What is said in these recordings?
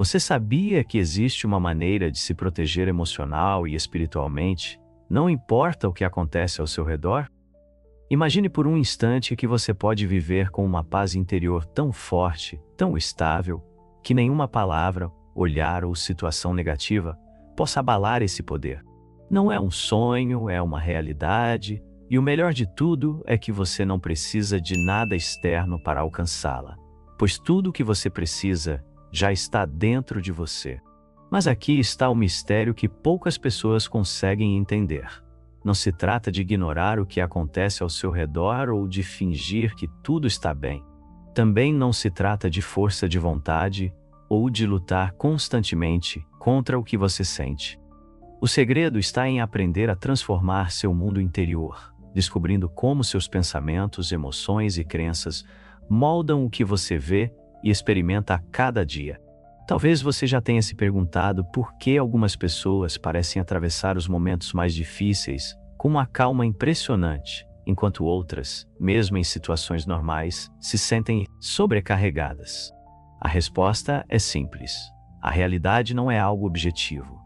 Você sabia que existe uma maneira de se proteger emocional e espiritualmente, não importa o que acontece ao seu redor? Imagine por um instante que você pode viver com uma paz interior tão forte, tão estável, que nenhuma palavra, olhar ou situação negativa possa abalar esse poder. Não é um sonho, é uma realidade, e o melhor de tudo é que você não precisa de nada externo para alcançá-la, pois tudo o que você precisa já está dentro de você. Mas aqui está o mistério que poucas pessoas conseguem entender. Não se trata de ignorar o que acontece ao seu redor ou de fingir que tudo está bem. Também não se trata de força de vontade ou de lutar constantemente contra o que você sente. O segredo está em aprender a transformar seu mundo interior, descobrindo como seus pensamentos, emoções e crenças moldam o que você vê e experimenta a cada dia. Talvez você já tenha se perguntado por que algumas pessoas parecem atravessar os momentos mais difíceis com uma calma impressionante, enquanto outras, mesmo em situações normais, se sentem sobrecarregadas. A resposta é simples. A realidade não é algo objetivo.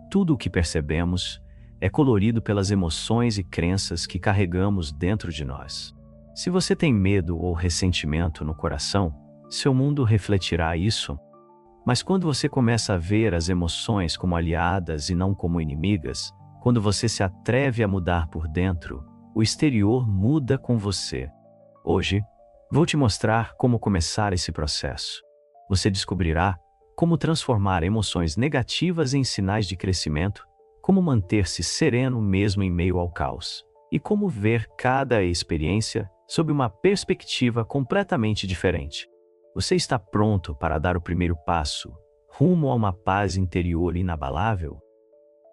Tudo o que percebemos é colorido pelas emoções e crenças que carregamos dentro de nós. Se você tem medo ou ressentimento no coração, seu mundo refletirá isso. Mas quando você começa a ver as emoções como aliadas e não como inimigas, quando você se atreve a mudar por dentro, o exterior muda com você. Hoje, vou te mostrar como começar esse processo. Você descobrirá como transformar emoções negativas em sinais de crescimento, como manter-se sereno mesmo em meio ao caos, e como ver cada experiência sob uma perspectiva completamente diferente. Você está pronto para dar o primeiro passo, rumo a uma paz interior inabalável?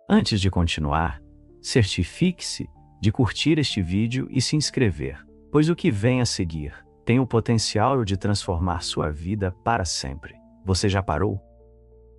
Antes de continuar, certifique-se de curtir este vídeo e se inscrever, pois o que vem a seguir tem o potencial de transformar sua vida para sempre. Você já parou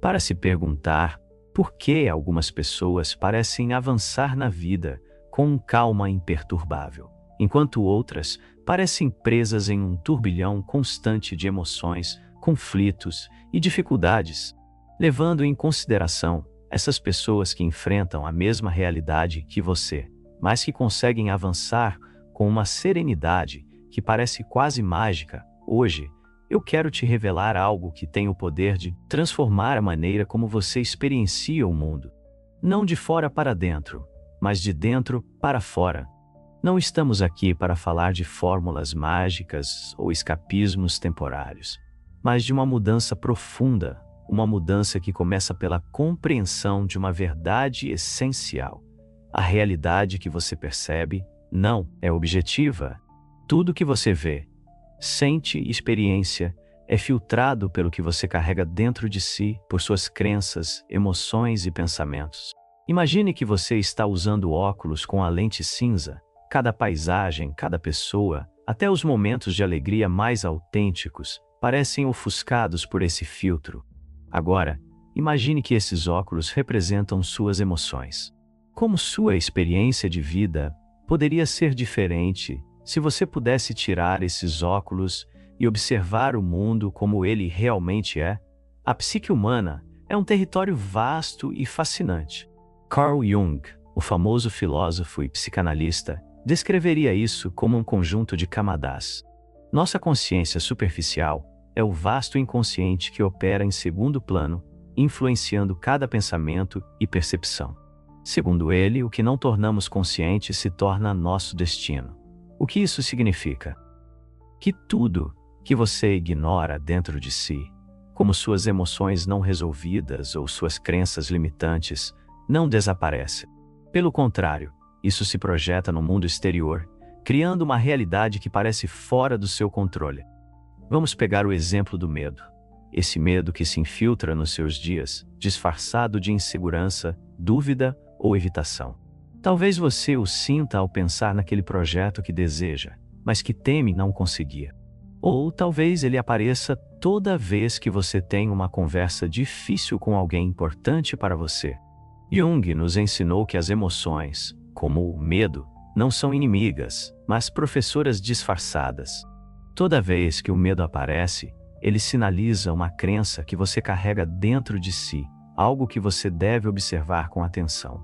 para se perguntar por que algumas pessoas parecem avançar na vida com calma imperturbável, enquanto outras parecem presas em um turbilhão constante de emoções, conflitos e dificuldades? Levando em consideração essas pessoas que enfrentam a mesma realidade que você, mas que conseguem avançar com uma serenidade que parece quase mágica, hoje eu quero te revelar algo que tem o poder de transformar a maneira como você experiencia o mundo. Não de fora para dentro, mas de dentro para fora. Não estamos aqui para falar de fórmulas mágicas ou escapismos temporários, mas de uma mudança profunda, uma mudança que começa pela compreensão de uma verdade essencial. A realidade que você percebe não é objetiva. Tudo que você vê, sente e experiência é filtrado pelo que você carrega dentro de si, por suas crenças, emoções e pensamentos. Imagine que você está usando óculos com a lente cinza. Cada paisagem, cada pessoa, até os momentos de alegria mais autênticos, parecem ofuscados por esse filtro. Agora, imagine que esses óculos representam suas emoções. Como sua experiência de vida poderia ser diferente se você pudesse tirar esses óculos e observar o mundo como ele realmente é? A psique humana é um território vasto e fascinante. Carl Jung, o famoso filósofo e psicanalista, descreveria isso como um conjunto de camadas. Nossa consciência superficial é o vasto inconsciente que opera em segundo plano, influenciando cada pensamento e percepção. Segundo ele, o que não tornamos consciente se torna nosso destino. O que isso significa? Que tudo que você ignora dentro de si, como suas emoções não resolvidas ou suas crenças limitantes, não desaparece. Pelo contrário, isso se projeta no mundo exterior, criando uma realidade que parece fora do seu controle. Vamos pegar o exemplo do medo. Esse medo que se infiltra nos seus dias, disfarçado de insegurança, dúvida ou evitação. Talvez você o sinta ao pensar naquele projeto que deseja, mas que teme não conseguir. Ou talvez ele apareça toda vez que você tem uma conversa difícil com alguém importante para você. Jung nos ensinou que as emoções, como o medo, não são inimigas, mas professoras disfarçadas. Toda vez que o medo aparece, Ele sinaliza uma crença que você carrega dentro de si, algo que você deve observar com atenção.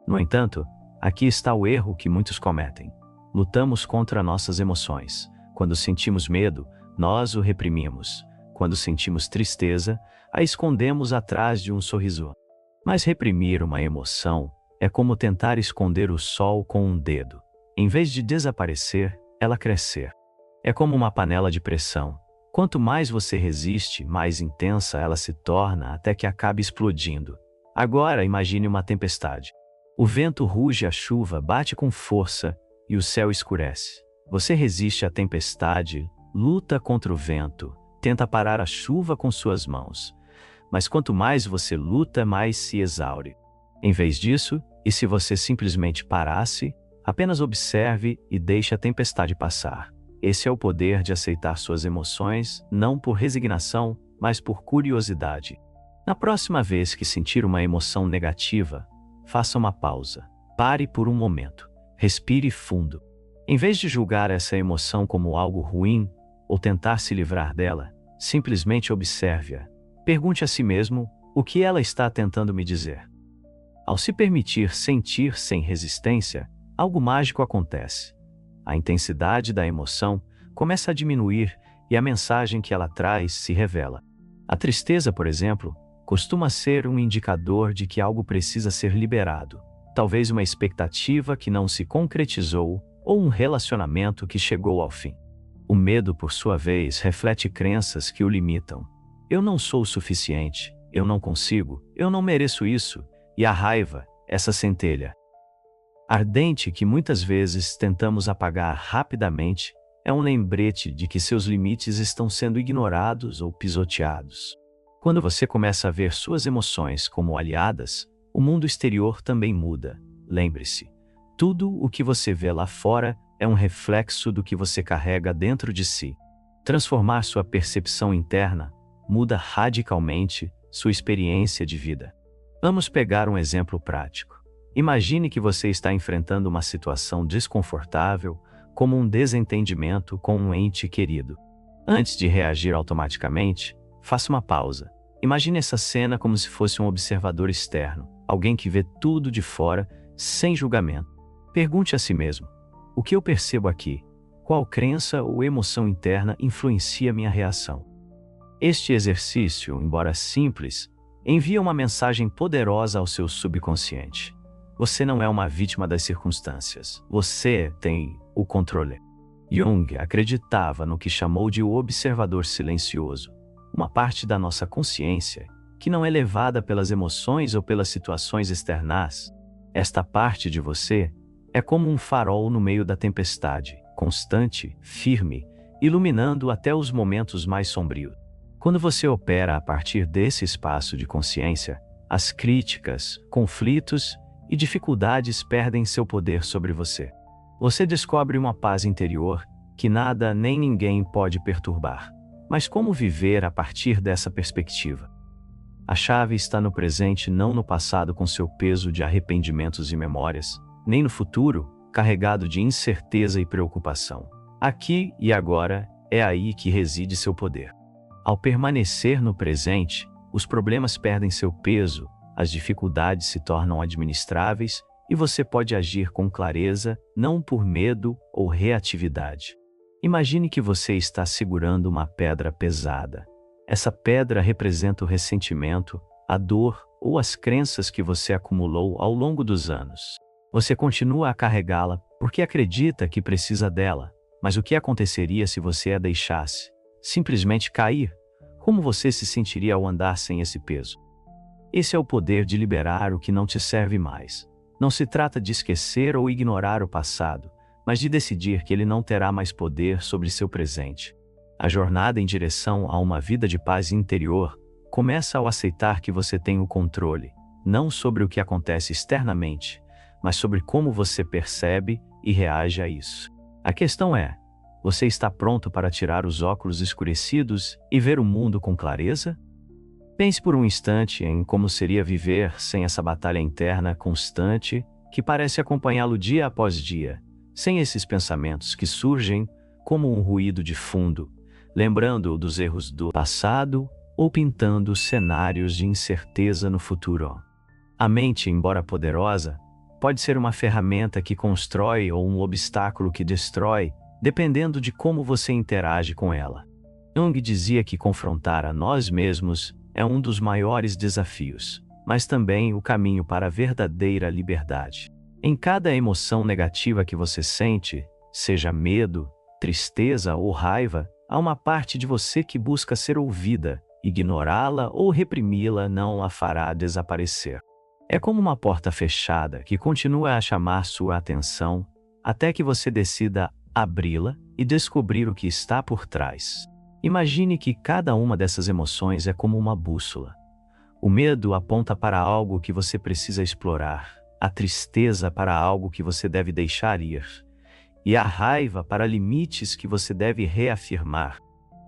No entanto, aqui está o erro que muitos cometem. Lutamos contra nossas emoções. Quando sentimos medo, nós o reprimimos. Quando sentimos tristeza, a escondemos atrás de um sorriso. Mas reprimir uma emoção é como tentar esconder o sol com um dedo. Em vez de desaparecer, ela crescer. É como uma panela de pressão. Quanto mais você resiste, mais intensa ela se torna até que acabe explodindo. Agora imagine uma tempestade. O vento ruge, a chuva bate com força e o céu escurece. Você resiste à tempestade, luta contra o vento, tenta parar a chuva com suas mãos. Mas quanto mais você luta, mais se exaure. Em vez disso, e se você simplesmente parasse, apenas observe e deixe a tempestade passar. Esse é o poder de aceitar suas emoções, não por resignação, mas por curiosidade. Na próxima vez que sentir uma emoção negativa, faça uma pausa. Pare por um momento. Respire fundo. Em vez de julgar essa emoção como algo ruim ou tentar se livrar dela, simplesmente observe-a. Pergunte a si mesmo o que ela está tentando me dizer. Ao se permitir sentir sem resistência, algo mágico acontece. A intensidade da emoção começa a diminuir e a mensagem que ela traz se revela. A tristeza, por exemplo, costuma ser um indicador de que algo precisa ser liberado. Talvez uma expectativa que não se concretizou ou um relacionamento que chegou ao fim. O medo, por sua vez, reflete crenças que o limitam. Eu não sou o suficiente, eu não consigo, eu não mereço isso. E a raiva, essa centelha ardente que muitas vezes tentamos apagar rapidamente, é um lembrete de que seus limites estão sendo ignorados ou pisoteados. Quando você começa a ver suas emoções como aliadas, o mundo exterior também muda. Lembre-se, tudo o que você vê lá fora é um reflexo do que você carrega dentro de si. Transformar sua percepção interna muda radicalmente sua experiência de vida. Vamos pegar um exemplo prático. Imagine que você está enfrentando uma situação desconfortável, como um desentendimento com um ente querido. Antes de reagir automaticamente, faça uma pausa. Imagine essa cena como se fosse um observador externo, alguém que vê tudo de fora, sem julgamento. Pergunte a si mesmo: o que eu percebo aqui? Qual crença ou emoção interna influencia minha reação? Este exercício, embora simples, envia uma mensagem poderosa ao seu subconsciente. Você não é uma vítima das circunstâncias. Você tem o controle. Jung acreditava no que chamou de o observador silencioso, uma parte da nossa consciência que não é levada pelas emoções ou pelas situações externas. Esta parte de você é como um farol no meio da tempestade, constante, firme, iluminando até os momentos mais sombrios. Quando você opera a partir desse espaço de consciência, as críticas, conflitos e dificuldades perdem seu poder sobre você. Você descobre uma paz interior que nada nem ninguém pode perturbar. Mas como viver a partir dessa perspectiva? A chave está no presente, não no passado com seu peso de arrependimentos e memórias, nem no futuro, carregado de incerteza e preocupação. Aqui e agora é aí que reside seu poder. Ao permanecer no presente, os problemas perdem seu peso, as dificuldades se tornam administráveis e você pode agir com clareza, não por medo ou reatividade. Imagine que você está segurando uma pedra pesada. Essa pedra representa o ressentimento, a dor ou as crenças que você acumulou ao longo dos anos. Você continua a carregá-la porque acredita que precisa dela, mas o que aconteceria se você a deixasse? Simplesmente cair? Como você se sentiria ao andar sem esse peso? Esse é o poder de liberar o que não te serve mais. Não se trata de esquecer ou ignorar o passado, mas de decidir que ele não terá mais poder sobre seu presente. A jornada em direção a uma vida de paz interior começa ao aceitar que você tem o controle, não sobre o que acontece externamente, mas sobre como você percebe e reage a isso. A questão é: você está pronto para tirar os óculos escurecidos e ver o mundo com clareza? Pense por um instante em como seria viver sem essa batalha interna constante que parece acompanhá-lo dia após dia, sem esses pensamentos que surgem como um ruído de fundo, lembrando-o dos erros do passado ou pintando cenários de incerteza no futuro. A mente, embora poderosa, pode ser uma ferramenta que constrói ou um obstáculo que destrói, dependendo de como você interage com ela. Jung dizia que confrontar a nós mesmos é um dos maiores desafios, mas também o caminho para a verdadeira liberdade. Em cada emoção negativa que você sente, seja medo, tristeza ou raiva, há uma parte de você que busca ser ouvida. Ignorá-la ou reprimi-la não a fará desaparecer. É como uma porta fechada que continua a chamar sua atenção até que você decida abri-la e descobrir o que está por trás. Imagine que cada uma dessas emoções é como uma bússola. O medo aponta para algo que você precisa explorar, a tristeza para algo que você deve deixar ir, e a raiva para limites que você deve reafirmar.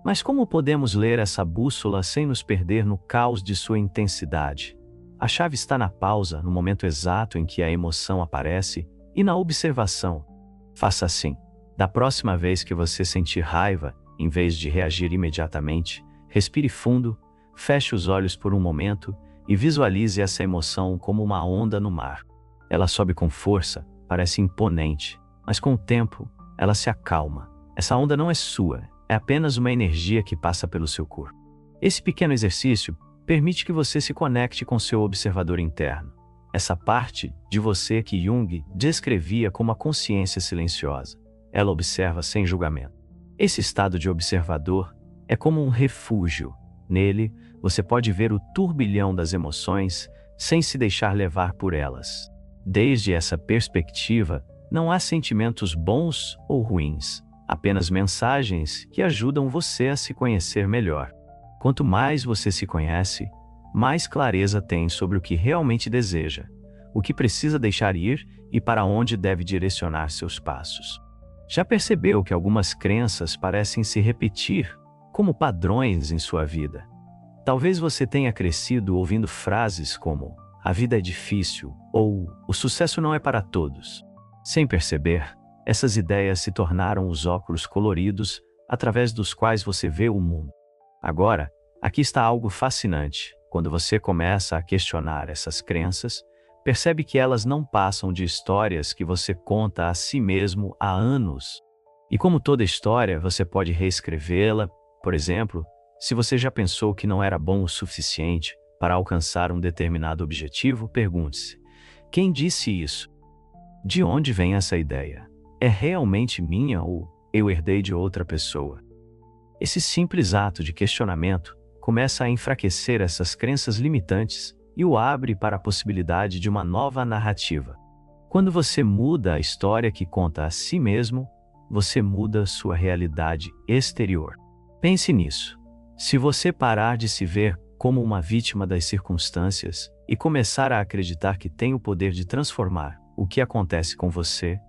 Mas como podemos ler essa bússola sem nos perder no caos de sua intensidade? A chave está na pausa, no momento exato em que a emoção aparece, e na observação. Faça assim. Da próxima vez que você sentir raiva, em vez de reagir imediatamente, respire fundo, feche os olhos por um momento e visualize essa emoção como uma onda no mar. Ela sobe com força, parece imponente, mas com o tempo, ela se acalma. Essa onda não é sua. É apenas uma energia que passa pelo seu corpo. Esse pequeno exercício permite que você se conecte com seu observador interno, essa parte de você que Jung descrevia como a consciência silenciosa. Ela observa sem julgamento. Esse estado de observador é como um refúgio. Nele, você pode ver o turbilhão das emoções sem se deixar levar por elas. Desde essa perspectiva, não há sentimentos bons ou ruins. Apenas mensagens que ajudam você a se conhecer melhor. Quanto mais você se conhece, mais clareza tem sobre o que realmente deseja, o que precisa deixar ir e para onde deve direcionar seus passos. Já percebeu que algumas crenças parecem se repetir como padrões em sua vida? Talvez você tenha crescido ouvindo frases como "a vida é difícil" ou "o sucesso não é para todos". Sem perceber, essas ideias se tornaram os óculos coloridos através dos quais você vê o mundo. Agora, aqui está algo fascinante. Quando você começa a questionar essas crenças, percebe que elas não passam de histórias que você conta a si mesmo há anos. E como toda história, você pode reescrevê-la. Por exemplo, se você já pensou que não era bom o suficiente para alcançar um determinado objetivo, pergunte-se: quem disse isso? De onde vem essa ideia? É realmente minha ou eu herdei de outra pessoa? Esse simples ato de questionamento começa a enfraquecer essas crenças limitantes e o abre para a possibilidade de uma nova narrativa. Quando você muda a história que conta a si mesmo, você muda sua realidade exterior. Pense nisso. Se você parar de se ver como uma vítima das circunstâncias e começar a acreditar que tem o poder de transformar o que acontece com você,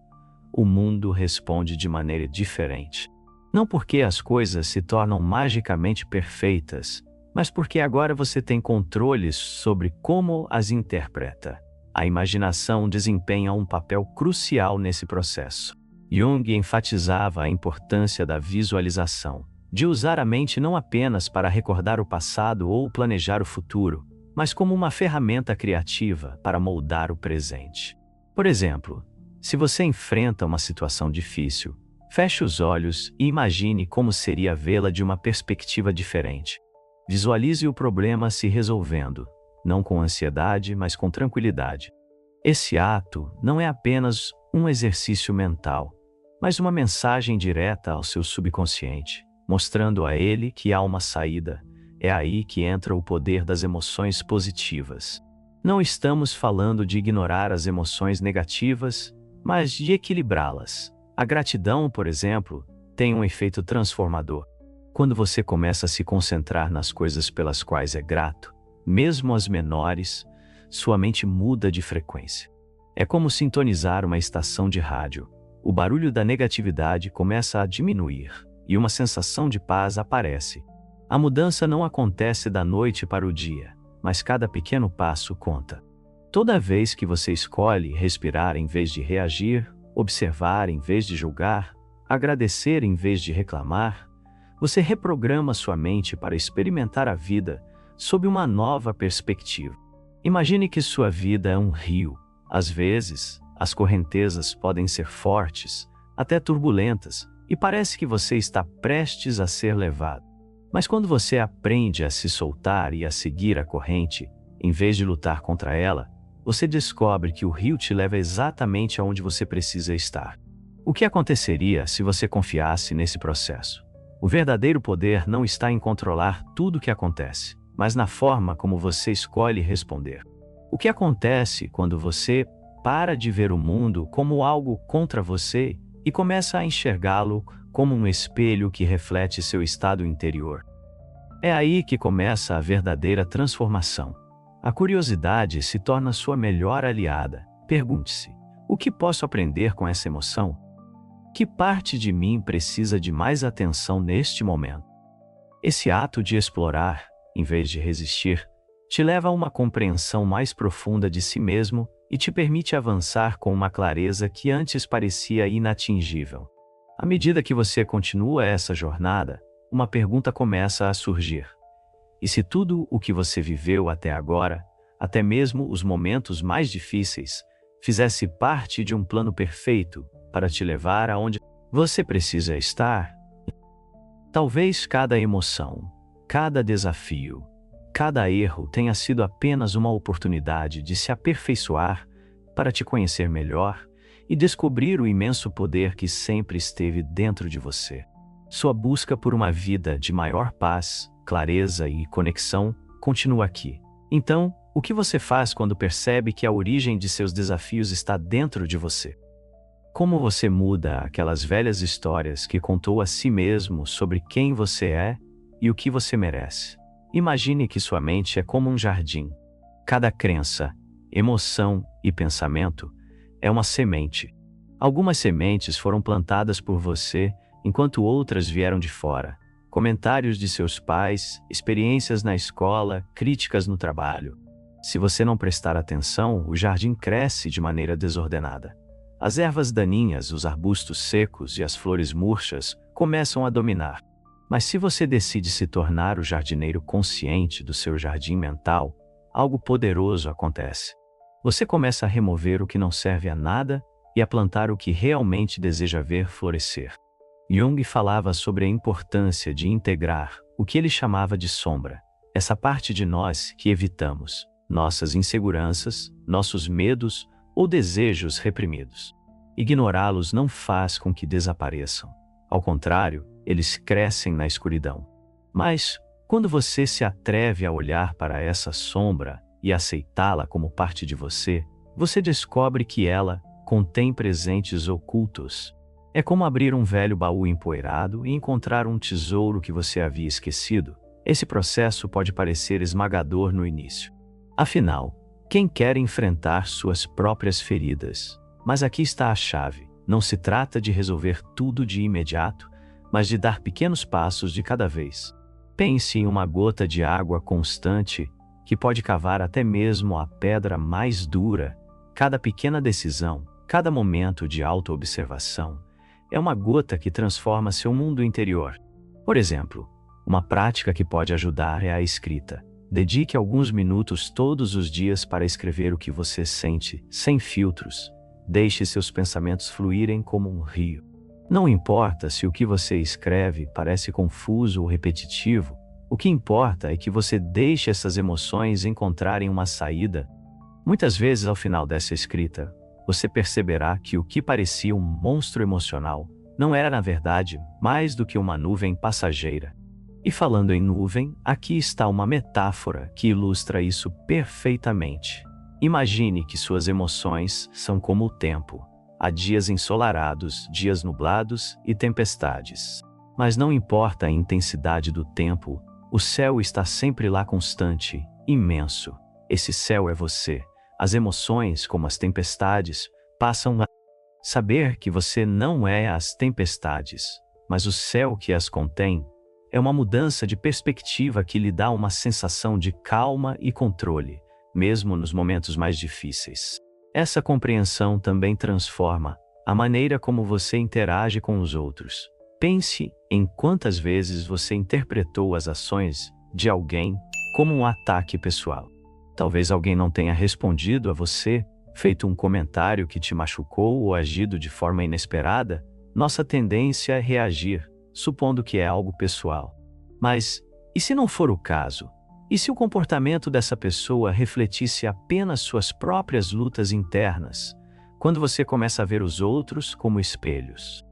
o mundo responde de maneira diferente. Não porque as coisas se tornam magicamente perfeitas, mas porque agora você tem controle sobre como as interpreta. A imaginação desempenha um papel crucial nesse processo. Jung enfatizava a importância da visualização, de usar a mente não apenas para recordar o passado ou planejar o futuro, mas como uma ferramenta criativa para moldar o presente. Por exemplo, se você enfrenta uma situação difícil, feche os olhos e imagine como seria vê-la de uma perspectiva diferente. Visualize o problema se resolvendo, não com ansiedade, mas com tranquilidade. Esse ato não é apenas um exercício mental, mas uma mensagem direta ao seu subconsciente, mostrando a ele que há uma saída. É aí que entra o poder das emoções positivas. Não estamos falando de ignorar as emoções negativas, mas de equilibrá-las. A gratidão, por exemplo, tem um efeito transformador. Quando você começa a se concentrar nas coisas pelas quais é grato, mesmo as menores, sua mente muda de frequência. É como sintonizar uma estação de rádio. O barulho da negatividade começa a diminuir e uma sensação de paz aparece. A mudança não acontece da noite para o dia, mas cada pequeno passo conta. Toda vez que você escolhe respirar em vez de reagir, observar em vez de julgar, agradecer em vez de reclamar, Você reprograma sua mente para experimentar a vida sob uma nova perspectiva. Imagine que sua vida é um rio. Às vezes, as correntezas podem ser fortes, até turbulentas, e parece que você está prestes a ser levado. Mas quando você aprende a se soltar e a seguir a corrente, em vez de lutar contra ela, você descobre que o rio te leva exatamente aonde você precisa estar. O que aconteceria se você confiasse nesse processo? O verdadeiro poder não está em controlar tudo o que acontece, mas na forma como você escolhe responder. O que acontece quando você para de ver o mundo como algo contra você e começa a enxergá-lo como um espelho que reflete seu estado interior? É aí que começa a verdadeira transformação. A curiosidade se torna sua melhor aliada. Pergunte-se: o que posso aprender com essa emoção? Que parte de mim precisa de mais atenção neste momento? Esse ato de explorar, em vez de resistir, te leva a uma compreensão mais profunda de si mesmo e te permite avançar com uma clareza que antes parecia inatingível. À medida que você continua essa jornada, uma pergunta começa a surgir. E se tudo o que você viveu até agora, até mesmo os momentos mais difíceis, fizesse parte de um plano perfeito para te levar aonde você precisa estar? Talvez cada emoção, cada desafio, cada erro tenha sido apenas uma oportunidade de se aperfeiçoar para te conhecer melhor e descobrir o imenso poder que sempre esteve dentro de você. Sua busca por uma vida de maior paz, clareza e conexão continua aqui. Então, o que você faz quando percebe que a origem de seus desafios está dentro de você? Como você muda aquelas velhas histórias que contou a si mesmo sobre quem você é e o que você merece? Imagine que sua mente é como um jardim. Cada crença, emoção e pensamento é uma semente. Algumas sementes foram plantadas por você, enquanto outras vieram de fora. Comentários de seus pais, experiências na escola, críticas no trabalho. Se você não prestar atenção, o jardim cresce de maneira desordenada. As ervas daninhas, os arbustos secos e as flores murchas começam a dominar. Mas se você decide se tornar o jardineiro consciente do seu jardim mental, algo poderoso acontece. Você começa a remover o que não serve a nada e a plantar o que realmente deseja ver florescer. Jung falava sobre a importância de integrar o que ele chamava de sombra, essa parte de nós que evitamos, nossas inseguranças, nossos medos ou desejos reprimidos. Ignorá-los não faz com que desapareçam. Ao contrário, eles crescem na escuridão. Mas, quando você se atreve a olhar para essa sombra e aceitá-la como parte de você, você descobre que ela contém presentes ocultos. É como abrir um velho baú empoeirado e encontrar um tesouro que você havia esquecido. Esse processo pode parecer esmagador no início. Afinal, quem quer enfrentar suas próprias feridas? Mas aqui está a chave. Não se trata de resolver tudo de imediato, mas de dar pequenos passos de cada vez. Pense em uma gota de água constante que pode cavar até mesmo a pedra mais dura. Cada pequena decisão, cada momento de autoobservação, é uma gota que transforma seu mundo interior. Por exemplo, uma prática que pode ajudar é a escrita. Dedique alguns minutos todos os dias para escrever o que você sente, sem filtros. Deixe seus pensamentos fluírem como um rio. Não importa se o que você escreve parece confuso ou repetitivo, o que importa é que você deixe essas emoções encontrarem uma saída. Muitas vezes, ao final dessa escrita, você perceberá que o que parecia um monstro emocional não era, na verdade, mais do que uma nuvem passageira. E falando em nuvem, aqui está uma metáfora que ilustra isso perfeitamente. Imagine que suas emoções são como o tempo. Há dias ensolarados, dias nublados e tempestades. Mas não importa a intensidade do tempo, o céu está sempre lá constante, imenso. Esse céu é você. As emoções, como as tempestades, passam a saber que você não é as tempestades, mas o céu que as contém. É uma mudança de perspectiva que lhe dá uma sensação de calma e controle, mesmo nos momentos mais difíceis. Essa compreensão também transforma a maneira como você interage com os outros. Pense em quantas vezes você interpretou as ações de alguém como um ataque pessoal. Talvez alguém não tenha respondido a você, feito um comentário que te machucou ou agido de forma inesperada. Nossa tendência é reagir, supondo que é algo pessoal. Mas, e se não for o caso? E se o comportamento dessa pessoa refletisse apenas suas próprias lutas internas, quando você começa a ver os outros como espelhos?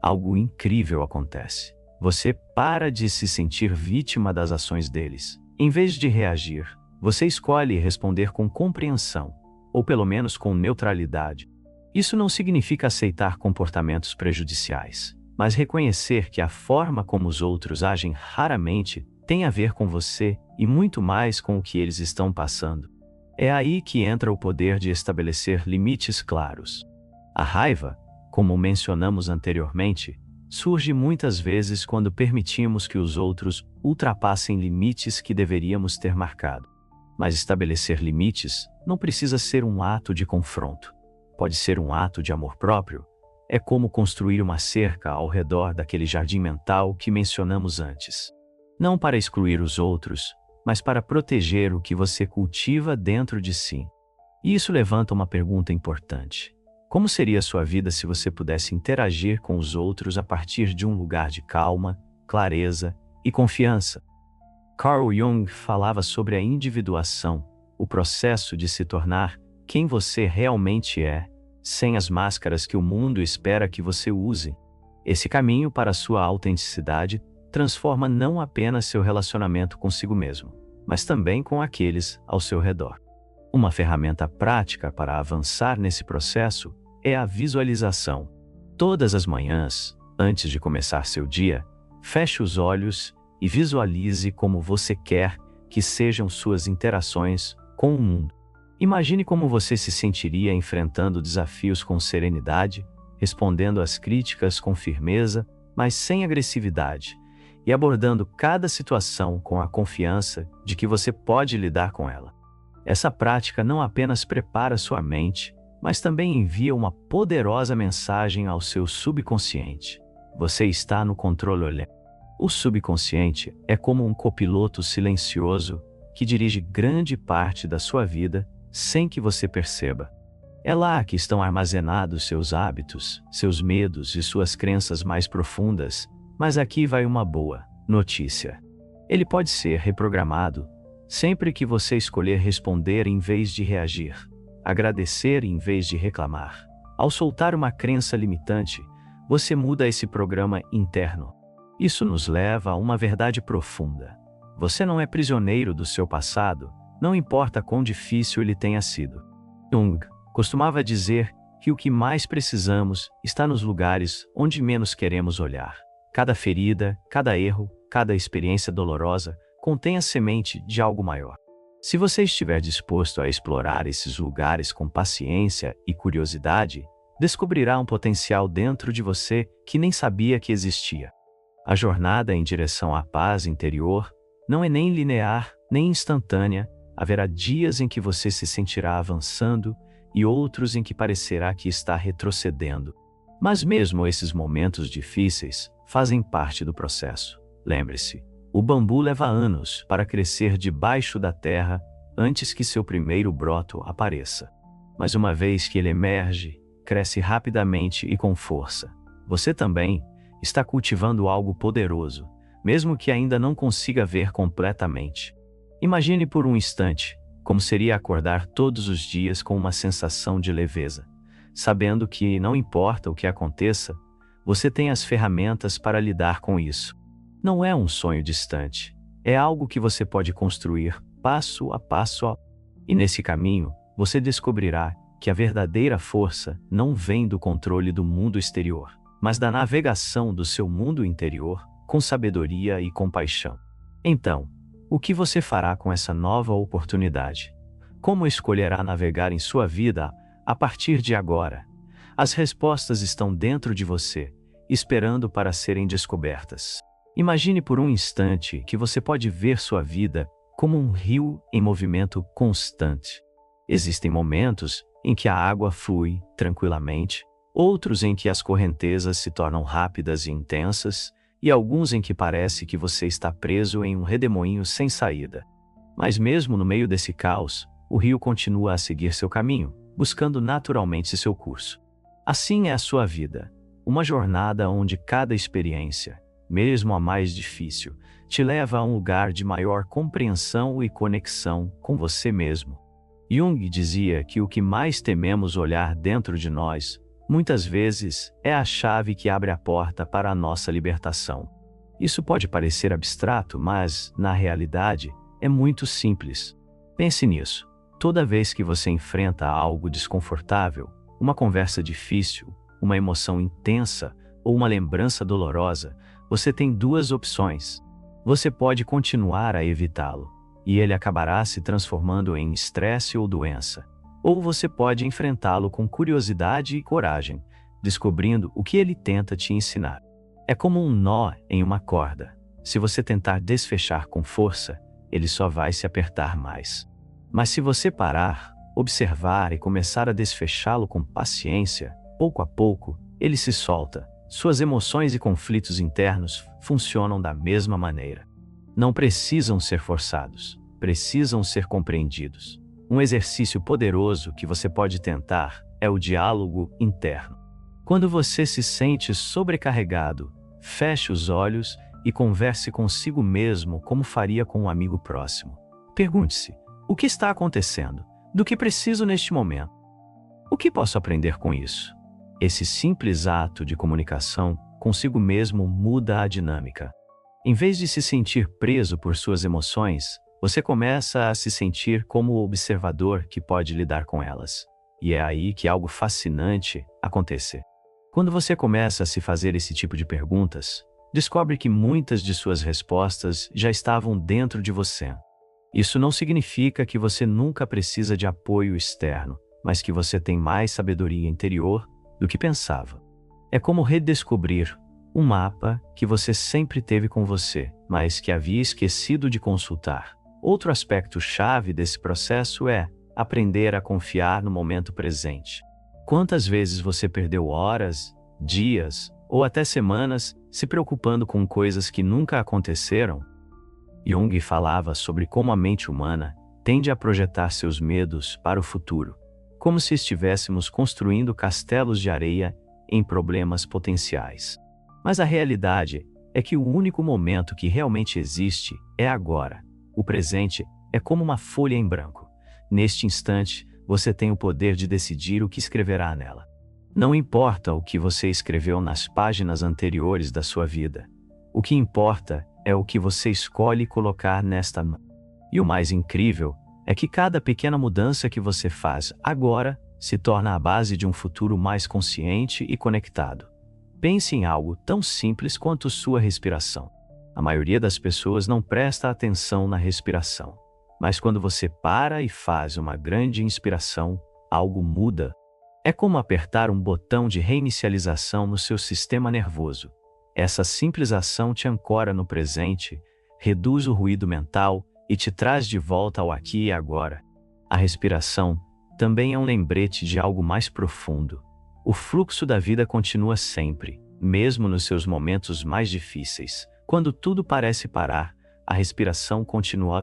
Algo incrível acontece. Você para de se sentir vítima das ações deles. Em vez de reagir, você escolhe responder com compreensão, ou pelo menos com neutralidade. Isso não significa aceitar comportamentos prejudiciais, mas reconhecer que a forma como os outros agem raramente tem a ver com você e muito mais com o que eles estão passando. É aí que entra o poder de estabelecer limites claros. A raiva, como mencionamos anteriormente, surge muitas vezes quando permitimos que os outros ultrapassem limites que deveríamos ter marcado. Mas estabelecer limites não precisa ser um ato de confronto. Pode ser um ato de amor próprio. É como construir uma cerca ao redor daquele jardim mental que mencionamos antes. Não para excluir os outros, mas para proteger o que você cultiva dentro de si. E isso levanta uma pergunta importante. Como seria a sua vida se você pudesse interagir com os outros a partir de um lugar de calma, clareza e confiança? Carl Jung falava sobre a individuação, o processo de se tornar quem você realmente é, sem as máscaras que o mundo espera que você use. Esse caminho para a sua autenticidade transforma não apenas seu relacionamento consigo mesmo, mas também com aqueles ao seu redor. Uma ferramenta prática para avançar nesse processo é a visualização. Todas as manhãs, antes de começar seu dia, feche os olhos e visualize como você quer que sejam suas interações com o mundo. Imagine como você se sentiria enfrentando desafios com serenidade, respondendo às críticas com firmeza, mas sem agressividade, e abordando cada situação com a confiança de que você pode lidar com ela. Essa prática não apenas prepara sua mente, mas também envia uma poderosa mensagem ao seu subconsciente. Você está no controle. O subconsciente é como um copiloto silencioso que dirige grande parte da sua vida sem que você perceba. É lá que estão armazenados seus hábitos, seus medos e suas crenças mais profundas. Mas aqui vai uma boa notícia. Ele pode ser reprogramado sempre que você escolher responder em vez de reagir, agradecer em vez de reclamar. Ao soltar uma crença limitante, você muda esse programa interno. Isso nos leva a uma verdade profunda. Você não é prisioneiro do seu passado, não importa quão difícil ele tenha sido. Jung costumava dizer que o que mais precisamos está nos lugares onde menos queremos olhar. Cada ferida, cada erro, cada experiência dolorosa contém a semente de algo maior. Se você estiver disposto a explorar esses lugares com paciência e curiosidade, descobrirá um potencial dentro de você que nem sabia que existia. A jornada em direção à paz interior não é nem linear, nem instantânea. Haverá dias em que você se sentirá avançando e outros em que parecerá que está retrocedendo. Mas mesmo esses momentos difíceis fazem parte do processo. Lembre-se, o bambu leva anos para crescer debaixo da terra antes que seu primeiro broto apareça. Mas uma vez que ele emerge, cresce rapidamente e com força. Você também está cultivando algo poderoso, mesmo que ainda não consiga ver completamente. Imagine por um instante como seria acordar todos os dias com uma sensação de leveza, sabendo que, não importa o que aconteça, você tem as ferramentas para lidar com isso. Não é um sonho distante, é algo que você pode construir passo a passo. E nesse caminho, você descobrirá que a verdadeira força não vem do controle do mundo exterior, mas da navegação do seu mundo interior com sabedoria e compaixão. Então, o que você fará com essa nova oportunidade? Como escolherá navegar em sua vida a partir de agora? As respostas estão dentro de você, esperando para serem descobertas. Imagine por um instante que você pode ver sua vida como um rio em movimento constante. Existem momentos em que a água flui tranquilamente, outros em que as correntezas se tornam rápidas e intensas, e alguns em que parece que você está preso em um redemoinho sem saída. Mas mesmo no meio desse caos, o rio continua a seguir seu caminho, buscando naturalmente seu curso. Assim é a sua vida, uma jornada onde cada experiência, mesmo a mais difícil, te leva a um lugar de maior compreensão e conexão com você mesmo. Jung dizia que o que mais tememos olhar dentro de nós, muitas vezes, é a chave que abre a porta para a nossa libertação. Isso pode parecer abstrato, mas, na realidade, é muito simples. Pense nisso. Toda vez que você enfrenta algo desconfortável, uma conversa difícil, uma emoção intensa ou uma lembrança dolorosa, você tem duas opções. Você pode continuar a evitá-lo, e ele acabará se transformando em estresse ou doença. Ou você pode enfrentá-lo com curiosidade e coragem, descobrindo o que ele tenta te ensinar. É como um nó em uma corda. Se você tentar desfechar com força, ele só vai se apertar mais. Mas se você parar, observar e começar a desfechá-lo com paciência, pouco a pouco, ele se solta. Suas emoções e conflitos internos funcionam da mesma maneira. Não precisam ser forçados, precisam ser compreendidos. Um exercício poderoso que você pode tentar é o diálogo interno. Quando você se sente sobrecarregado, feche os olhos e converse consigo mesmo como faria com um amigo próximo. Pergunte-se: o que está acontecendo? Do que preciso neste momento? O que posso aprender com isso? Esse simples ato de comunicação consigo mesmo muda a dinâmica. Em vez de se sentir preso por suas emoções, você começa a se sentir como o observador que pode lidar com elas. E é aí que algo fascinante acontece. Quando você começa a se fazer esse tipo de perguntas, descobre que muitas de suas respostas já estavam dentro de você. Isso não significa que você nunca precisa de apoio externo, mas que você tem mais sabedoria interior do que pensava. É como redescobrir um mapa que você sempre teve com você, mas que havia esquecido de consultar. Outro aspecto-chave desse processo é aprender a confiar no momento presente. Quantas vezes você perdeu horas, dias ou até semanas se preocupando com coisas que nunca aconteceram? Jung falava sobre como a mente humana tende a projetar seus medos para o futuro, como se estivéssemos construindo castelos de areia em problemas potenciais. Mas a realidade é que o único momento que realmente existe é agora. O presente é como uma folha em branco. Neste instante, você tem o poder de decidir o que escreverá nela. Não importa o que você escreveu nas páginas anteriores da sua vida. O que importa é o que você escolhe colocar nesta. E o mais incrível é que cada pequena mudança que você faz agora se torna a base de um futuro mais consciente e conectado. Pense em algo tão simples quanto sua respiração. A maioria das pessoas não presta atenção na respiração. Mas quando você para e faz uma grande inspiração, algo muda. É como apertar um botão de reinicialização no seu sistema nervoso. Essa simples ação te ancora no presente, reduz o ruído mental e te traz de volta ao aqui e agora. A respiração também é um lembrete de algo mais profundo. O fluxo da vida continua sempre, mesmo nos seus momentos mais difíceis. Quando tudo parece parar, a respiração continua.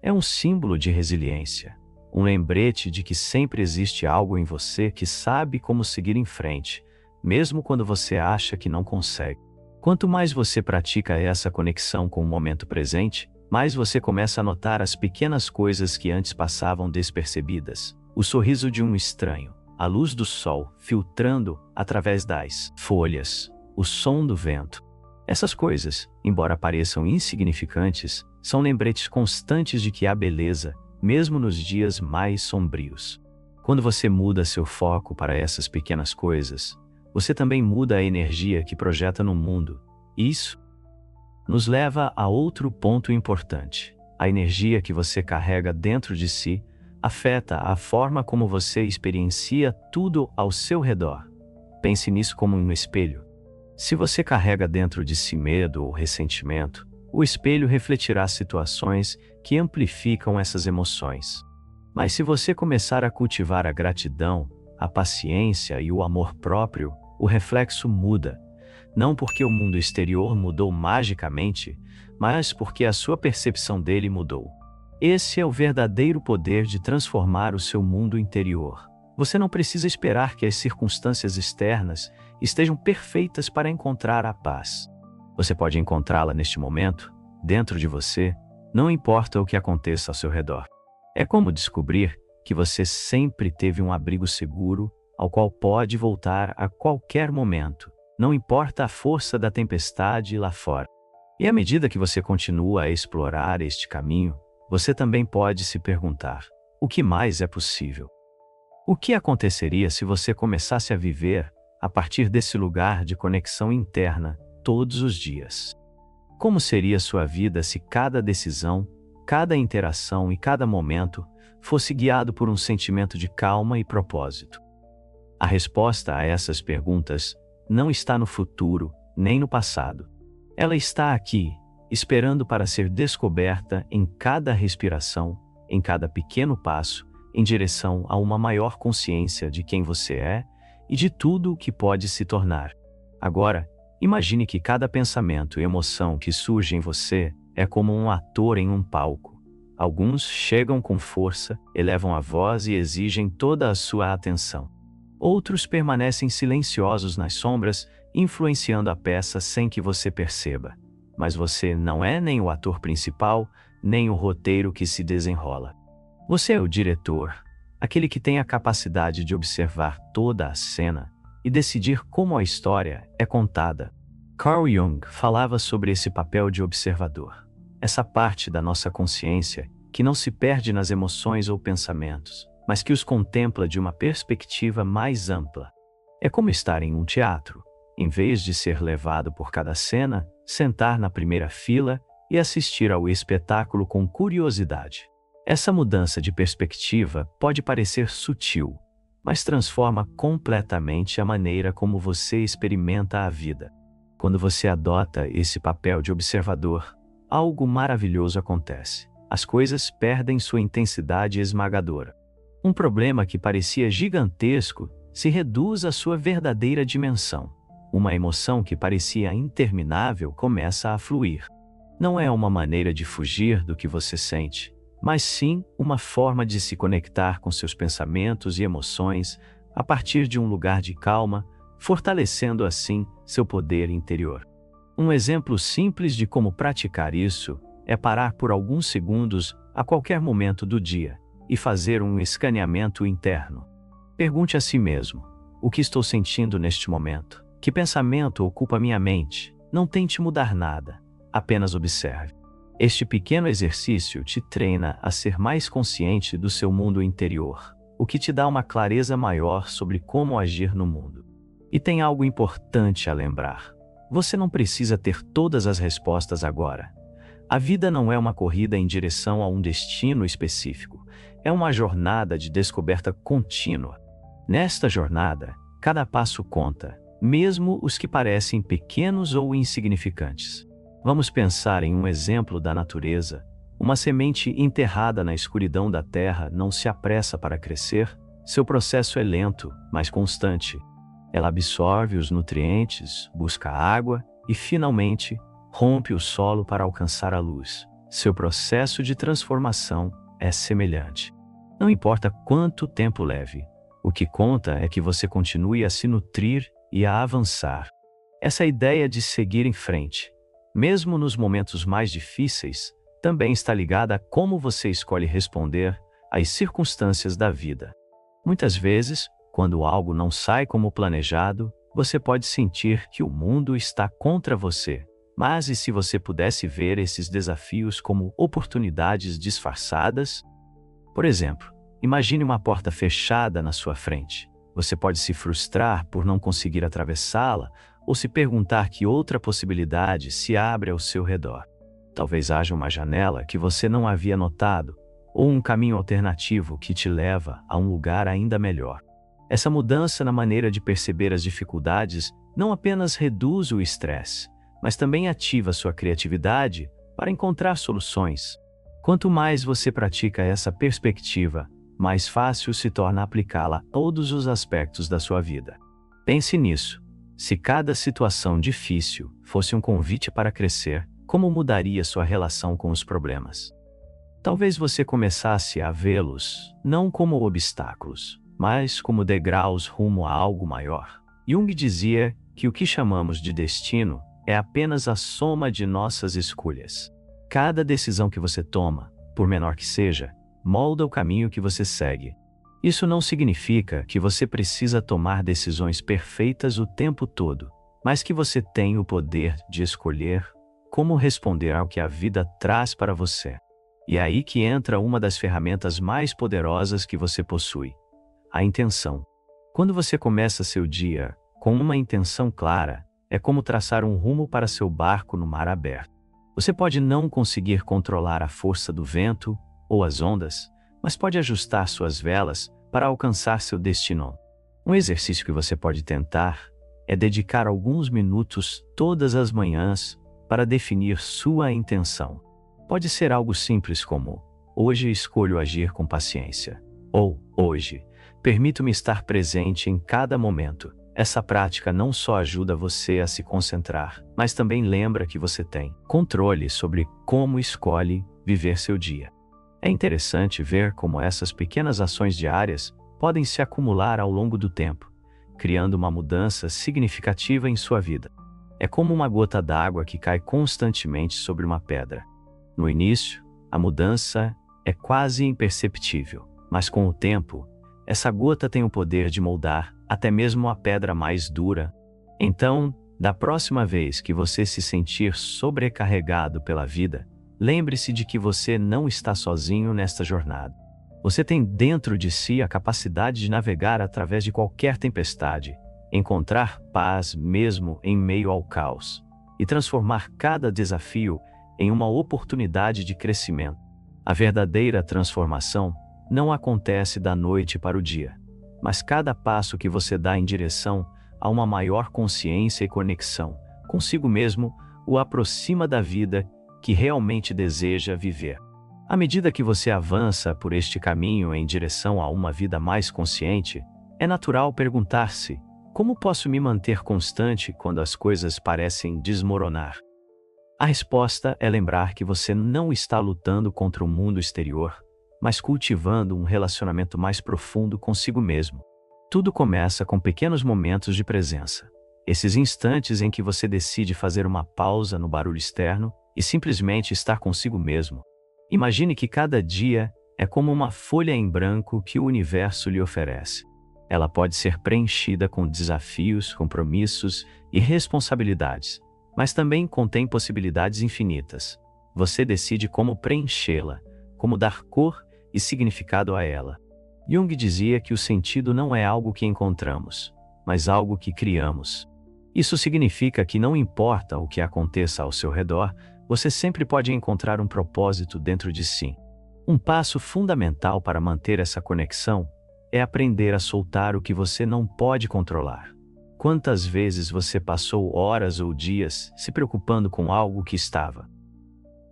É um símbolo de resiliência, um lembrete de que sempre existe algo em você que sabe como seguir em frente, mesmo quando você acha que não consegue. Quanto mais você pratica essa conexão com o momento presente, mais você começa a notar as pequenas coisas que antes passavam despercebidas. O sorriso de um estranho, a luz do sol filtrando através das folhas, o som do vento. Essas coisas, embora pareçam insignificantes, são lembretes constantes de que há beleza, mesmo nos dias mais sombrios. Quando você muda seu foco para essas pequenas coisas, você também muda a energia que projeta no mundo. Isso nos leva a outro ponto importante. A energia que você carrega dentro de si afeta a forma como você experiencia tudo ao seu redor. Pense nisso como um espelho. Se você carrega dentro de si medo ou ressentimento, o espelho refletirá situações que amplificam essas emoções. Mas se você começar a cultivar a gratidão, a paciência e o amor próprio, o reflexo muda. Não porque o mundo exterior mudou magicamente, mas porque a sua percepção dele mudou. Esse é o verdadeiro poder de transformar o seu mundo interior. Você não precisa esperar que as circunstâncias externas estejam perfeitas para encontrar a paz. Você pode encontrá-la neste momento, dentro de você, não importa o que aconteça ao seu redor. É como descobrir que você sempre teve um abrigo seguro ao qual pode voltar a qualquer momento, não importa a força da tempestade lá fora. E à medida que você continua a explorar este caminho, você também pode se perguntar: o que mais é possível? O que aconteceria se você começasse a viver a partir desse lugar de conexão interna todos os dias? Como seria sua vida se cada decisão, cada interação e cada momento fosse guiado por um sentimento de calma e propósito? A resposta a essas perguntas não está no futuro nem no passado. Ela está aqui, esperando para ser descoberta em cada respiração, em cada pequeno passo, em direção a uma maior consciência de quem você é e de tudo o que pode se tornar. Agora, imagine que cada pensamento e emoção que surge em você é como um ator em um palco. Alguns chegam com força, elevam a voz e exigem toda a sua atenção. Outros permanecem silenciosos nas sombras, influenciando a peça sem que você perceba. Mas você não é nem o ator principal, nem o roteiro que se desenrola. Você é o diretor, aquele que tem a capacidade de observar toda a cena e decidir como a história é contada. Carl Jung falava sobre esse papel de observador, essa parte da nossa consciência que não se perde nas emoções ou pensamentos, mas que os contempla de uma perspectiva mais ampla. É como estar em um teatro. Em vez de ser levado por cada cena, sentar na primeira fila e assistir ao espetáculo com curiosidade. Essa mudança de perspectiva pode parecer sutil, mas transforma completamente a maneira como você experimenta a vida. Quando você adota esse papel de observador, algo maravilhoso acontece. As coisas perdem sua intensidade esmagadora. Um problema que parecia gigantesco se reduz à sua verdadeira dimensão. Uma emoção que parecia interminável começa a fluir. Não é uma maneira de fugir do que você sente, mas sim uma forma de se conectar com seus pensamentos e emoções a partir de um lugar de calma, fortalecendo assim seu poder interior. Um exemplo simples de como praticar isso é parar por alguns segundos a qualquer momento do dia e fazer um escaneamento interno. Pergunte a si mesmo: o que estou sentindo neste momento? Que pensamento ocupa minha mente? Não tente mudar nada, apenas observe. Este pequeno exercício te treina a ser mais consciente do seu mundo interior, o que te dá uma clareza maior sobre como agir no mundo. E tem algo importante a lembrar: você não precisa ter todas as respostas agora. A vida não é uma corrida em direção a um destino específico, é uma jornada de descoberta contínua. Nesta jornada, cada passo conta, mesmo os que parecem pequenos ou insignificantes. Vamos pensar em um exemplo da natureza. Uma semente enterrada na escuridão da terra não se apressa para crescer. Seu processo é lento, mas constante. Ela absorve os nutrientes, busca água e, finalmente, rompe o solo para alcançar a luz. Seu processo de transformação é semelhante. Não importa quanto tempo leve, o que conta é que você continue a se nutrir e a avançar. Essa ideia de seguir em frente, mesmo nos momentos mais difíceis, também está ligada a como você escolhe responder às circunstâncias da vida. Muitas vezes, quando algo não sai como planejado, você pode sentir que o mundo está contra você. Mas e se você pudesse ver esses desafios como oportunidades disfarçadas? Por exemplo, imagine uma porta fechada na sua frente. Você pode se frustrar por não conseguir atravessá-la ou se perguntar que outra possibilidade se abre ao seu redor. Talvez haja uma janela que você não havia notado ou um caminho alternativo que te leva a um lugar ainda melhor. Essa mudança na maneira de perceber as dificuldades não apenas reduz o estresse, mas também ativa sua criatividade para encontrar soluções. Quanto mais você pratica essa perspectiva, mais fácil se torna aplicá-la a todos os aspectos da sua vida. Pense nisso. Se cada situação difícil fosse um convite para crescer, como mudaria sua relação com os problemas? Talvez você começasse a vê-los não como obstáculos, mas como degraus rumo a algo maior. Jung dizia que o que chamamos de destino é apenas a soma de nossas escolhas. Cada decisão que você toma, por menor que seja, molda o caminho que você segue. Isso não significa que você precisa tomar decisões perfeitas o tempo todo, mas que você tem o poder de escolher como responder ao que a vida traz para você. E é aí que entra uma das ferramentas mais poderosas que você possui: a intenção. Quando você começa seu dia com uma intenção clara, é como traçar um rumo para seu barco no mar aberto. Você pode não conseguir controlar a força do vento ou as ondas, mas pode ajustar suas velas para alcançar seu destino. Um exercício que você pode tentar é dedicar alguns minutos todas as manhãs para definir sua intenção. Pode ser algo simples como: hoje escolho agir com paciência, ou hoje permito-me estar presente em cada momento. Essa prática não só ajuda você a se concentrar, mas também lembra que você tem controle sobre como escolhe viver seu dia. É interessante ver como essas pequenas ações diárias podem se acumular ao longo do tempo, criando uma mudança significativa em sua vida. É como uma gota d'água que cai constantemente sobre uma pedra. No início, a mudança é quase imperceptível, mas com o tempo, essa gota tem o poder de moldar até mesmo a pedra mais dura. Então, da próxima vez que você se sentir sobrecarregado pela vida, lembre-se de que você não está sozinho nesta jornada. Você tem dentro de si a capacidade de navegar através de qualquer tempestade, encontrar paz mesmo em meio ao caos, e transformar cada desafio em uma oportunidade de crescimento. A verdadeira transformação não acontece da noite para o dia, mas cada passo que você dá em direção a uma maior consciência e conexão consigo mesmo o aproxima da vida que realmente deseja viver. À medida que você avança por este caminho em direção a uma vida mais consciente, é natural perguntar-se: como posso me manter constante quando as coisas parecem desmoronar? A resposta é lembrar que você não está lutando contra o mundo exterior, mas cultivando um relacionamento mais profundo consigo mesmo. Tudo começa com pequenos momentos de presença. Esses instantes em que você decide fazer uma pausa no barulho externo e simplesmente estar consigo mesmo. Imagine que cada dia é como uma folha em branco que o universo lhe oferece. Ela pode ser preenchida com desafios, compromissos e responsabilidades, mas também contém possibilidades infinitas. Você decide como preenchê-la, como dar cor e significado a ela. Jung dizia que o sentido não é algo que encontramos, mas algo que criamos. Isso significa que não importa o que aconteça ao seu redor, você sempre pode encontrar um propósito dentro de si. Um passo fundamental para manter essa conexão é aprender a soltar o que você não pode controlar. Quantas vezes você passou horas ou dias se preocupando com algo que estava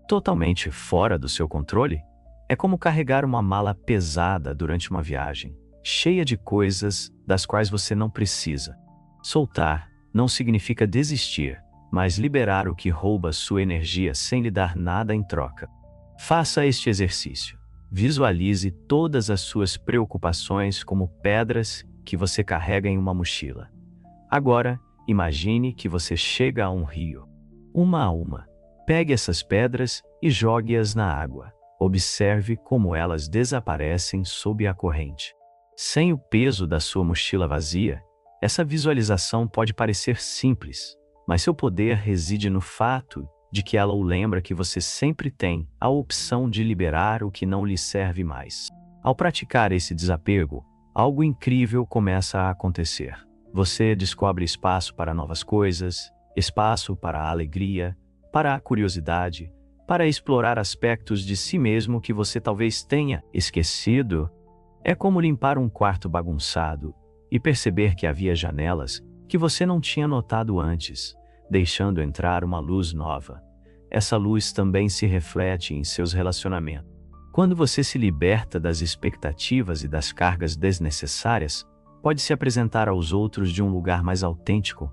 totalmente fora do seu controle? É como carregar uma mala pesada durante uma viagem, cheia de coisas das quais você não precisa. Soltar não significa desistir, mas liberar o que rouba sua energia sem lhe dar nada em troca. Faça este exercício. Visualize todas as suas preocupações como pedras que você carrega em uma mochila. Agora, imagine que você chega a um rio. Uma a uma, pegue essas pedras e jogue-as na água. Observe como elas desaparecem sob a corrente. Sem o peso da sua mochila vazia, essa visualização pode parecer simples, mas seu poder reside no fato de que ela o lembra que você sempre tem a opção de liberar o que não lhe serve mais. Ao praticar esse desapego, algo incrível começa a acontecer. Você descobre espaço para novas coisas, espaço para a alegria, para a curiosidade, para explorar aspectos de si mesmo que você talvez tenha esquecido. É como limpar um quarto bagunçado e perceber que havia janelas que você não tinha notado antes, deixando entrar uma luz nova. Essa luz também se reflete em seus relacionamentos. Quando você se liberta das expectativas e das cargas desnecessárias, pode se apresentar aos outros de um lugar mais autêntico.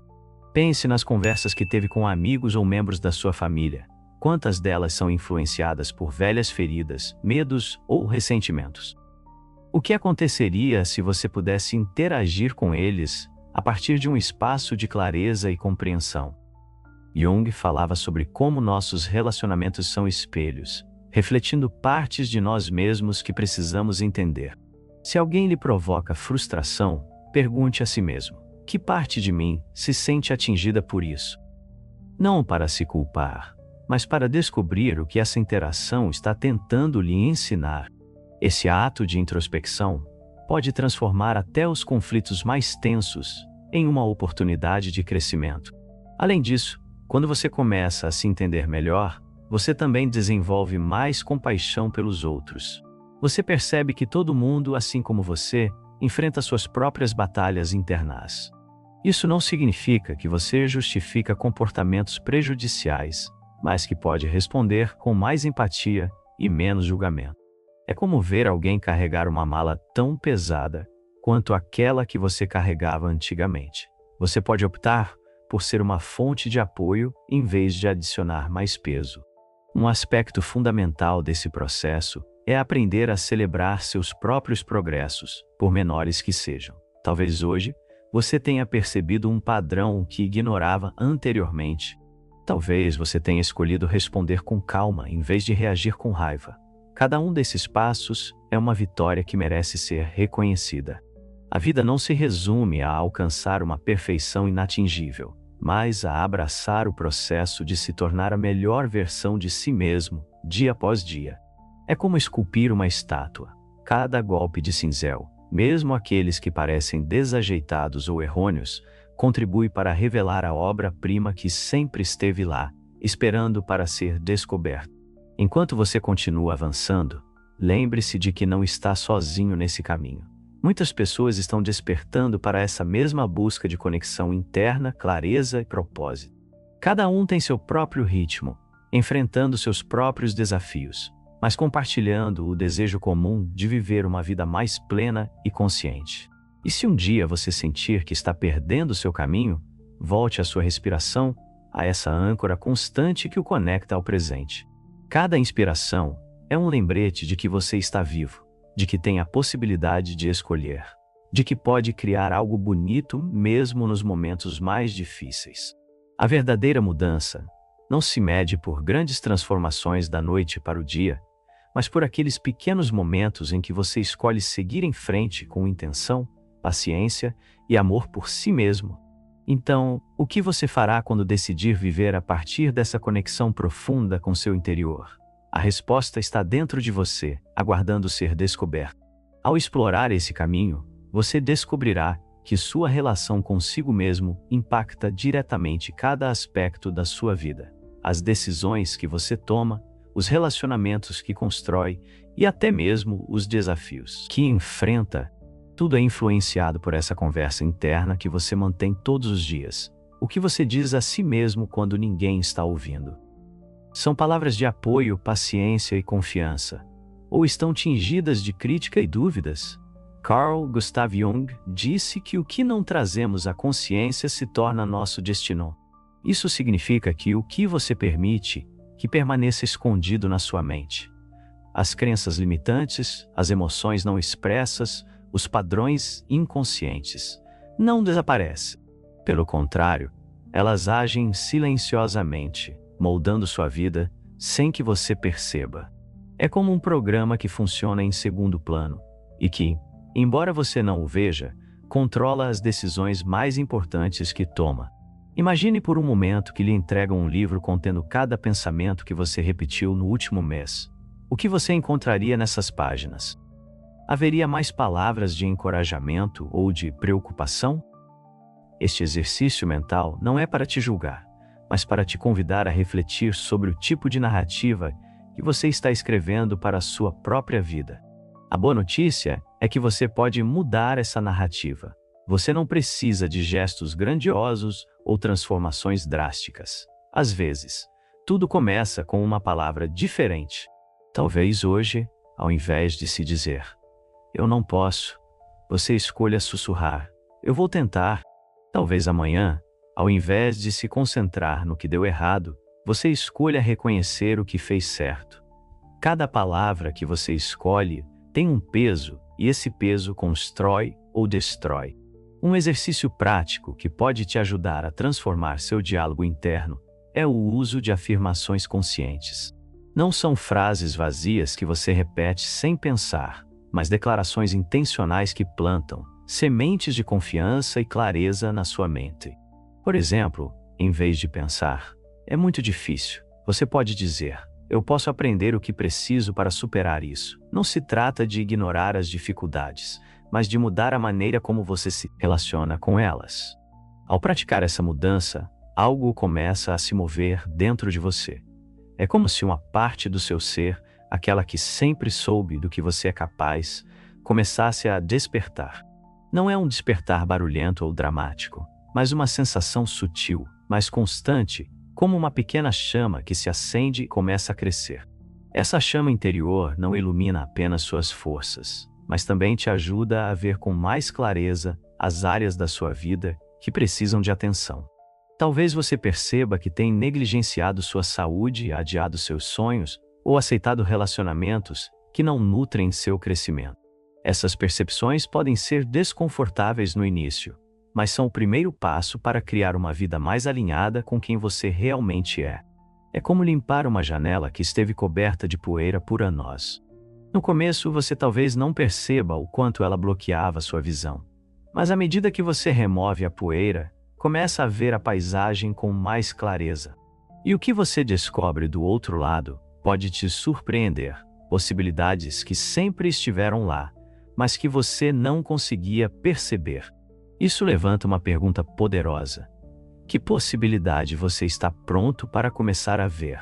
Pense nas conversas que teve com amigos ou membros da sua família. Quantas delas são influenciadas por velhas feridas, medos ou ressentimentos? O que aconteceria se você pudesse interagir com eles a partir de um espaço de clareza e compreensão? Jung falava sobre como nossos relacionamentos são espelhos, refletindo partes de nós mesmos que precisamos entender. Se alguém lhe provoca frustração, pergunte a si mesmo: que parte de mim se sente atingida por isso? Não para se culpar, mas para descobrir o que essa interação está tentando lhe ensinar. Esse ato de introspecção pode transformar até os conflitos mais tensos em uma oportunidade de crescimento. Além disso, quando você começa a se entender melhor, você também desenvolve mais compaixão pelos outros. Você percebe que todo mundo, assim como você, enfrenta suas próprias batalhas internas. Isso não significa que você justifica comportamentos prejudiciais, mas que pode responder com mais empatia e menos julgamento. É como ver alguém carregar uma mala tão pesada quanto aquela que você carregava antigamente. Você pode optar por ser uma fonte de apoio em vez de adicionar mais peso. Um aspecto fundamental desse processo é aprender a celebrar seus próprios progressos, por menores que sejam. Talvez hoje você tenha percebido um padrão que ignorava anteriormente. Talvez você tenha escolhido responder com calma em vez de reagir com raiva. Cada um desses passos é uma vitória que merece ser reconhecida. A vida não se resume a alcançar uma perfeição inatingível, mas a abraçar o processo de se tornar a melhor versão de si mesmo, dia após dia. É como esculpir uma estátua. Cada golpe de cinzel, mesmo aqueles que parecem desajeitados ou errôneos, contribui para revelar a obra-prima que sempre esteve lá, esperando para ser descoberta. Enquanto você continua avançando, lembre-se de que não está sozinho nesse caminho. Muitas pessoas estão despertando para essa mesma busca de conexão interna, clareza e propósito. Cada um tem seu próprio ritmo, enfrentando seus próprios desafios, mas compartilhando o desejo comum de viver uma vida mais plena e consciente. E se um dia você sentir que está perdendo seu caminho, volte à sua respiração, a essa âncora constante que o conecta ao presente. Cada inspiração é um lembrete de que você está vivo, de que tem a possibilidade de escolher, de que pode criar algo bonito mesmo nos momentos mais difíceis. A verdadeira mudança não se mede por grandes transformações da noite para o dia, mas por aqueles pequenos momentos em que você escolhe seguir em frente com intenção, paciência e amor por si mesmo. Então, o que você fará quando decidir viver a partir dessa conexão profunda com seu interior? A resposta está dentro de você, aguardando ser descoberta. Ao explorar esse caminho, você descobrirá que sua relação consigo mesmo impacta diretamente cada aspecto da sua vida. As decisões que você toma, os relacionamentos que constrói e até mesmo os desafios que enfrenta. Tudo é influenciado por essa conversa interna que você mantém todos os dias. O que você diz a si mesmo quando ninguém está ouvindo? São palavras de apoio, paciência e confiança? Ou estão tingidas de crítica e dúvidas? Carl Gustav Jung disse que o que não trazemos à consciência se torna nosso destino. Isso significa que o que você permite que permaneça escondido na sua mente. As crenças limitantes, as emoções não expressas, os padrões inconscientes não desaparecem. Pelo contrário, elas agem silenciosamente, moldando sua vida sem que você perceba. É como um programa que funciona em segundo plano e que, embora você não o veja, controla as decisões mais importantes que toma. Imagine por um momento que lhe entregam um livro contendo cada pensamento que você repetiu no último mês. O que você encontraria nessas páginas? Haveria mais palavras de encorajamento ou de preocupação? Este exercício mental não é para te julgar, mas para te convidar a refletir sobre o tipo de narrativa que você está escrevendo para a sua própria vida. A boa notícia é que você pode mudar essa narrativa. Você não precisa de gestos grandiosos ou transformações drásticas. Às vezes, tudo começa com uma palavra diferente. Talvez hoje, Ao invés de se dizer, eu não posso, você escolha sussurrar, eu vou tentar. Talvez amanhã, ao invés de se concentrar no que deu errado, você escolha reconhecer o que fez certo. Cada palavra que você escolhe tem um peso e esse peso constrói ou destrói. Um exercício prático que pode te ajudar a transformar seu diálogo interno é o uso de afirmações conscientes. Não são frases vazias que você repete sem pensar, mas declarações intencionais que plantam sementes de confiança e clareza na sua mente. Por exemplo, em vez de pensar, é muito difícil, você pode dizer, eu posso aprender o que preciso para superar isso. Não se trata de ignorar as dificuldades, mas de mudar a maneira como você se relaciona com elas. Ao praticar essa mudança, algo começa a se mover dentro de você. É como se uma parte do seu ser, aquela que sempre soube do que você é capaz, começasse a despertar. Não é um despertar barulhento ou dramático, mas uma sensação sutil, mas constante, como uma pequena chama que se acende e começa a crescer. Essa chama interior não ilumina apenas suas forças, mas também te ajuda a ver com mais clareza as áreas da sua vida que precisam de atenção. Talvez você perceba que tem negligenciado sua saúde, adiado seus sonhos ou aceitado relacionamentos que não nutrem seu crescimento. Essas percepções podem ser desconfortáveis no início, mas são o primeiro passo para criar uma vida mais alinhada com quem você realmente é. É como limpar uma janela que esteve coberta de poeira por anos. No começo, você talvez não perceba o quanto ela bloqueava sua visão. Mas à medida que você remove a poeira, começa a ver a paisagem com mais clareza. E o que você descobre do outro lado pode te surpreender. Possibilidades que sempre estiveram lá, mas que você não conseguia perceber. Isso levanta uma pergunta poderosa. Que possibilidade você está pronto para começar a ver?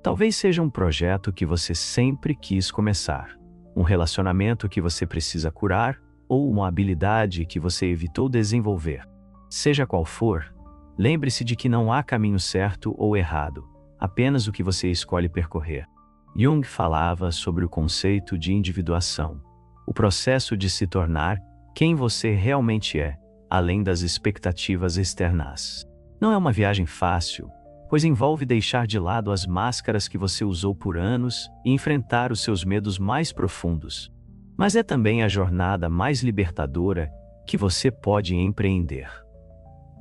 Talvez seja um projeto que você sempre quis começar, um relacionamento que você precisa curar ou uma habilidade que você evitou desenvolver. Seja qual for, lembre-se de que não há caminho certo ou errado, apenas o que você escolhe percorrer. Jung falava sobre o conceito de individuação, o processo de se tornar quem você realmente é, além das expectativas externas. Não é uma viagem fácil, pois envolve deixar de lado as máscaras que você usou por anos e enfrentar os seus medos mais profundos. Mas é também a jornada mais libertadora que você pode empreender.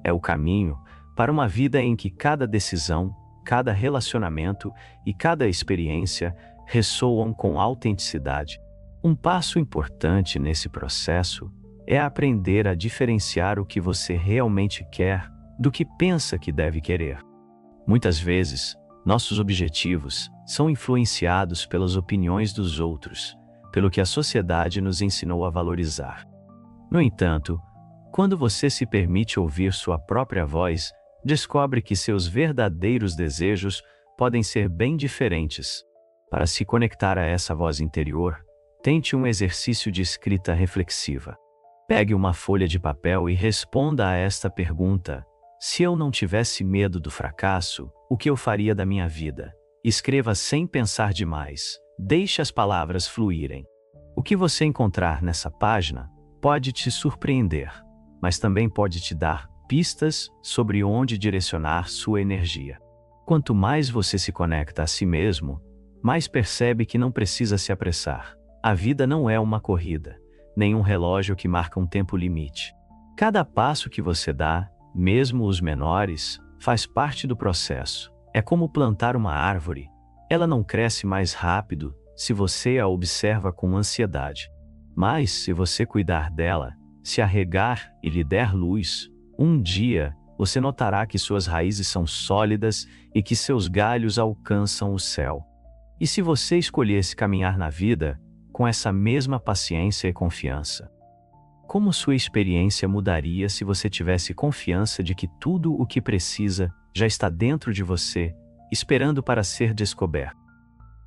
É o caminho para uma vida em que cada decisão, cada relacionamento e cada experiência ressoam com autenticidade. Um passo importante nesse processo é aprender a diferenciar o que você realmente quer do que pensa que deve querer. Muitas vezes, nossos objetivos são influenciados pelas opiniões dos outros, pelo que a sociedade nos ensinou a valorizar. No entanto, quando você se permite ouvir sua própria voz, descobre que seus verdadeiros desejos podem ser bem diferentes. Para se conectar a essa voz interior, tente um exercício de escrita reflexiva. Pegue uma folha de papel e responda a esta pergunta: se eu não tivesse medo do fracasso, o que eu faria da minha vida? Escreva sem pensar demais. Deixe as palavras fluírem. O que você encontrar nessa página pode te surpreender, mas também pode te dar pistas sobre onde direcionar sua energia. Quanto mais você se conecta a si mesmo, mais percebe que não precisa se apressar. A vida não é uma corrida, nem um relógio que marca um tempo limite. Cada passo que você dá, mesmo os menores, faz parte do processo. É como plantar uma árvore. Ela não cresce mais rápido se você a observa com ansiedade. Mas se você cuidar dela, se a regar e lhe der luz, um dia você notará que suas raízes são sólidas e que seus galhos alcançam o céu. E se você escolhesse caminhar na vida com essa mesma paciência e confiança? Como sua experiência mudaria se você tivesse confiança de que tudo o que precisa já está dentro de você, esperando para ser descoberto?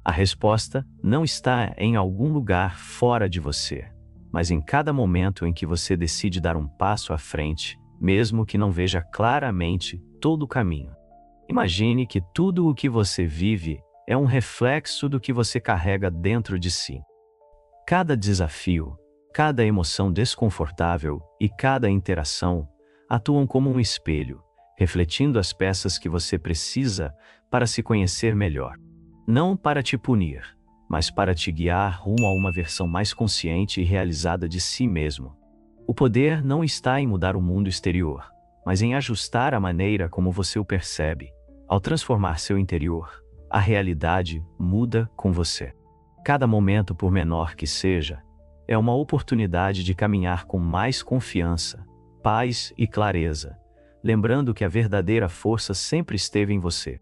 A resposta não está em algum lugar fora de você, mas em cada momento em que você decide dar um passo à frente, mesmo que não veja claramente todo o caminho. Imagine que tudo o que você vive é um reflexo do que você carrega dentro de si. Cada desafio, cada emoção desconfortável e cada interação atuam como um espelho, refletindo as peças que você precisa para se conhecer melhor. Não para te punir, mas para te guiar rumo a uma versão mais consciente e realizada de si mesmo. O poder não está em mudar o mundo exterior, mas em ajustar a maneira como você o percebe. Ao transformar seu interior, a realidade muda com você. Cada momento, por menor que seja, é uma oportunidade de caminhar com mais confiança, paz e clareza, lembrando que a verdadeira força sempre esteve em você.